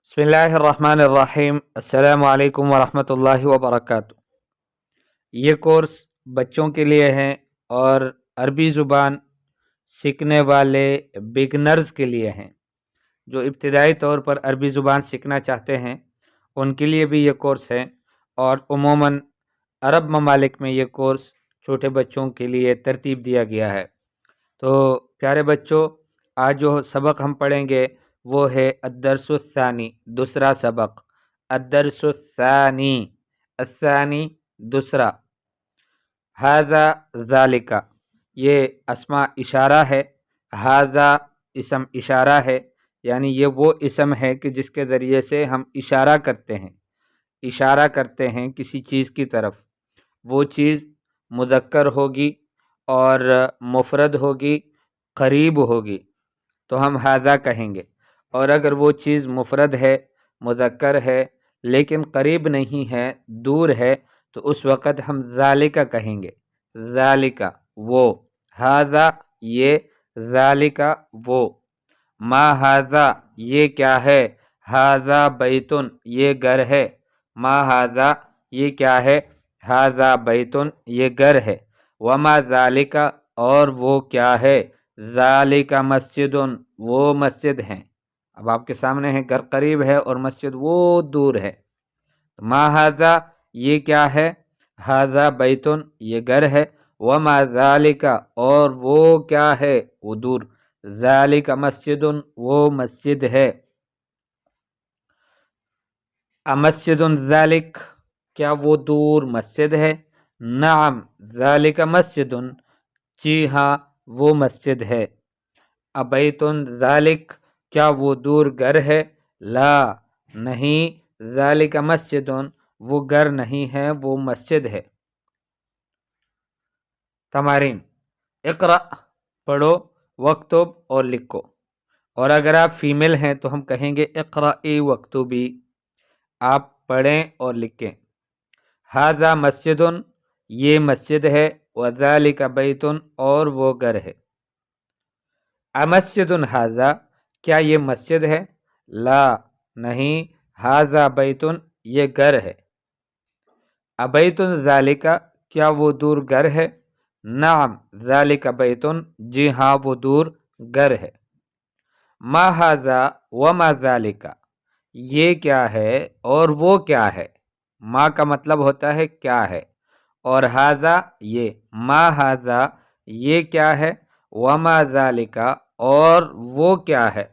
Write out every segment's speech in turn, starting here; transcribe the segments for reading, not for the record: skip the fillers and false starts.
बिस्मिल्लाहिर्रहमानिर्रहीम। अस्सलामु अलैकुम वरहमतुल्लाहि वबरकातुहू। ये कोर्स बच्चों के लिए है और अरबी ज़ुबान सीखने वाले बिगनर्स के लिए हैं। जो इब्तिदाई तौर पर अरबी ज़ुबान सीखना चाहते हैं उनके लिए भी ये कोर्स है। और उमूमन अरब ममालिक में ये कोर्स छोटे बच्चों के लिए तरतीब दिया गया है। तो प्यारे बच्चों, आज जो सबक हम पढ़ेंगे वो है अद्दर्सुस्सानी, दूसरा सबक। अद्दर्सुस्सानी, अस्सानी दूसरा। हाजा ज़ालिका, ये अस्मा इशारा है। हाजा इसम इशारा है, यानी ये वो इसम है कि जिसके ज़रिए से हम इशारा करते हैं किसी चीज़ की तरफ। वो चीज़ मुज़क्कर होगी और मुफ़रद होगी, करीब होगी तो हम हाजा कहेंगे। और अगर वो चीज़ मुफ़रद है, मुज़क्कर है लेकिन करीब नहीं है, दूर है, तो उस वक़्त हम ज़ालिका कहेंगे। ज़ालिका वो, हाजा ये, ज़ालिका वो। मा हाजा ये क्या है, हाजा बैतुन ये घर है। मा हाजा ये क्या है, हाजा बैतुन ये घर है। वमा ज़ालिका और वो क्या है, ज़ालिका मस्जिदुन वो मस्जिद हैं। अब आपके सामने है, घर करीब है और मस्जिद वो दूर है। मा हाजा ये क्या है, हाजा बैतुन ये घर है। वमा ज़ालिका और वो क्या है, वो दूर। ज़ालिका मस्जिदुन वो मस्जिद है। अमस्जिदुन ज़ालिक क्या वो दूर मस्जिद है। नाम ज़ालिका मस्जिदुन जी हाँ वो मस्जिद है। अबैतुन ज़ालिक क्या वो दूर घर है। ला नहीं, ज़ालिका मस्जिदुन वो घर नहीं है, वो मस्जिद है। तमारीन, इक़रा पढ़ो, वक्तुब और लिखो। और अगर आप फीमेल हैं तो हम कहेंगे इक़राई वक्तुबी, आप पढ़ें और लिखें। हाजा मस्जिदुन ये मस्जिद है, वज़ालिका बैतुन और वो घर है। अमस्जिदुन हाजा क्या ये मस्जिद है। ला नहीं, हाजा बैतुन ये घर है। अबैतुन ज़ालिका क्या वो दूर घर है। नाम ज़ालिका बैतुन जी हाँ वो दूर घर है। मा हाजा व मा ज़ालिका ये क्या है और वो क्या है। मा का मतलब होता है क्या है, और हाजा ये। मा हाजा ये क्या है, व मा ज़ालिका और वो क्या है।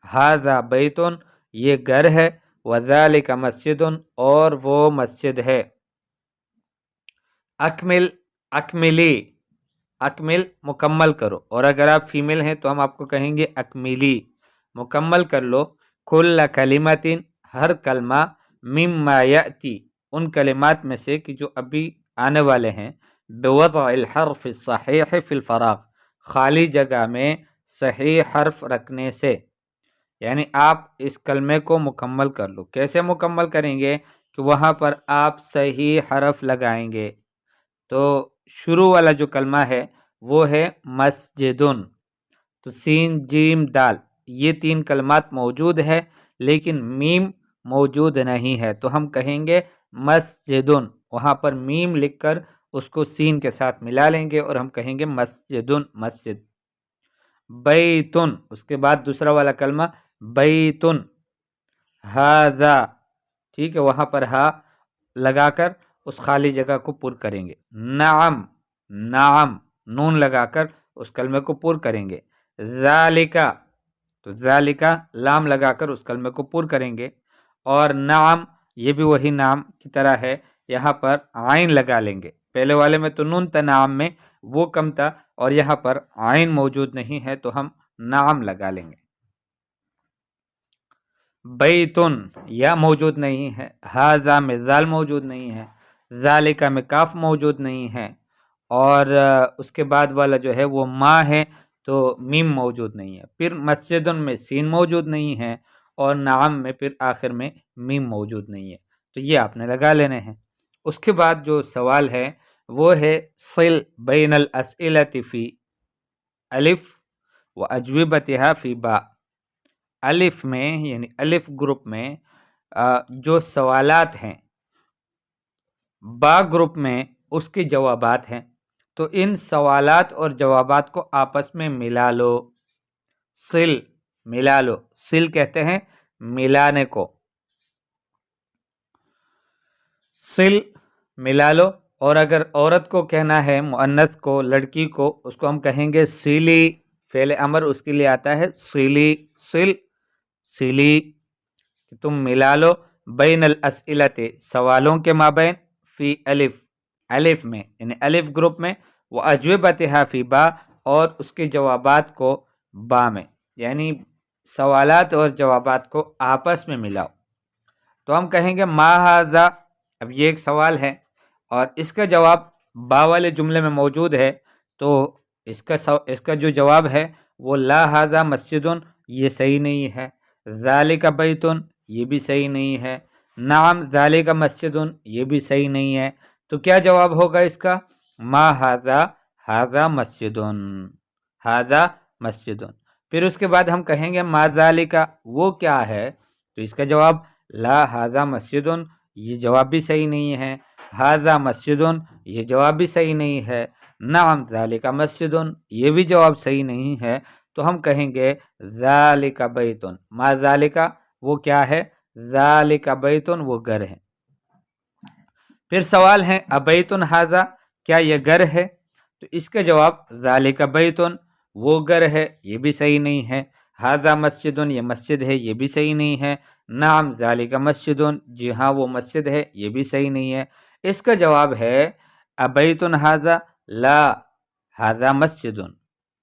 हाजा बैतुन ये घर है, व ज़ालिका मस्जिदुन और वो मस्जिद है। अकमिल अकमिली, अकमिल मुकम्मल करो। और अगर आप फीमेल हैं तो हम आपको कहेंगे अकमिली, मुकम्मल कर लो। कुल्ल कलिमतिन हर कलमा, मिम्मा याती उन कलिमात में से कि जो अभी आने वाले हैं, बिवज़इल हर्फ़ सहीह फिल फ़राग़ खाली जगह में सही हर्फ रखने से। यानी आप इस कलमे को मुकम्मल कर लो। कैसे मुकम्मल करेंगे कि वहाँ पर आप सही हर्फ लगाएंगे। तो शुरू वाला जो कलमा है वो है मस्जिदुन। तो सीन जीम दाल ये तीन कलमात मौजूद है लेकिन मीम मौजूद नहीं है, तो हम कहेंगे मस्जिदुन। वहाँ पर मीम लिखकर उसको सीन के साथ मिला लेंगे और हम कहेंगे मस्जिदुन मस्जिद। बैतुन उसके बाद दूसरा वाला कलमा बैतुन। हाजा ठीक है, वहाँ पर हा लगाकर उस खाली जगह को पुर करेंगे। नाम नाम नून लगाकर उस कलमे को पुर करेंगे। ज़ालिका तो ज़ालिका लाम लगाकर उस कलमे को पुर करेंगे। और नाम ये भी वही नाम की तरह है, यहाँ पर आइन लगा लेंगे। पहले वाले में तो नून था, नाम में वो कम था, और यहाँ पर आइन मौजूद नहीं है तो हम नाम लगा लेंगे। बैतुन या मौजूद नहीं है, हाजा में जाल मौजूद नहीं है, ज़ालिका में काफ मौजूद नहीं है, और उसके बाद वाला जो है वो माँ है तो मीम मौजूद नहीं है। फिर मस्जिदुन में सीन मौजूद नहीं है और नाम में फिर आखिर में मीम मौजूद नहीं है। तो ये आपने लगा लेने हैं। उसके बाद जो सवाल है वो है सिल बैनल अस्इलति फ़ी अलिफ व अजविबतिहा फ़ी बा। الف میں یعنی الف گروپ میں جو سوالات ہیں، با گروپ میں اس کے جوابات ہیں، تو ان سوالات اور جوابات کو آپس میں ملا لو، سل، ملا لو، سل کہتے ہیں ملانے کو، سل، ملا لو۔ اور اگر عورت کو کہنا ہے، مؤنث کو، لڑکی کو، اس کو ہم کہیں گے سیلی، فعل امر اس کے لیے آتا ہے سیلی، سل، سیلی، تم ملا لو بین الاسئلۃ، سوالوں کے مابین، فی الف، الف میں یعنی الف گروپ میں، وہ اجوبتہا فی با، اور اس کے جوابات کو با میں، یعنی سوالات اور جوابات کو آپس میں ملاؤ۔ تو ہم کہیں گے ما ھذا، اب یہ ایک سوال ہے اور اس کا جواب با والے جملے میں موجود ہے، تو اس کا جو جواب ہے وہ لا ھذا مسجد، یہ صحیح نہیں ہے، ذالک بیت، یہ بھی صحیح نہیں ہے، نعم ذالک مسجد، یہ بھی صحیح نہیں ہے۔ تو کیا جواب ہوگا اس کا؟ ما ھذا، ھذا مسجد، ھذا مسجد۔ پھر اس کے بعد ہم کہیں گے ما ذالک، وہ کیا ہے؟ تو اس کا جواب لا ھذا مسجد، یہ جواب بھی صحیح نہیں ہے، ھذا مسجد، یہ جواب بھی صحیح نہیں ہے، نعم ذالک مسجد، یہ بھی جواب صحیح نہیں ہے۔ تو ہم کہیں گے ذالک بیت، ما ذالک، وہ کیا ہے؟ ذالک بیت، وہ گھر ہے۔ پھر سوال ہے ابیت ھذا، کیا یہ گھر ہے؟ تو اس کا جواب ذالک بیت، وہ گھر ہے، یہ بھی صحیح نہیں ہے، ھذا مسجد، یہ مسجد ہے، یہ بھی صحیح نہیں ہے، نعم ذالک مسجد، جی ہاں وہ مسجد ہے، یہ بھی صحیح نہیں ہے۔ اس کا جواب ہے ابیت ھذا، لا ھذا مسجد،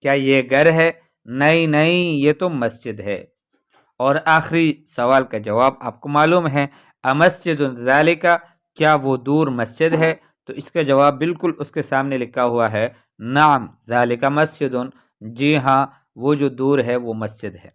کیا یہ گھر ہے؟ نہیں نہیں، یہ تو مسجد ہے۔ اور آخری سوال کا جواب آپ کو معلوم ہے، امسجد ذالک، کیا وہ دور مسجد ہے؟ تو اس کا جواب بالکل اس کے سامنے لکھا ہوا ہے، نعم ذالک مسجد، جی ہاں وہ جو دور ہے وہ مسجد ہے۔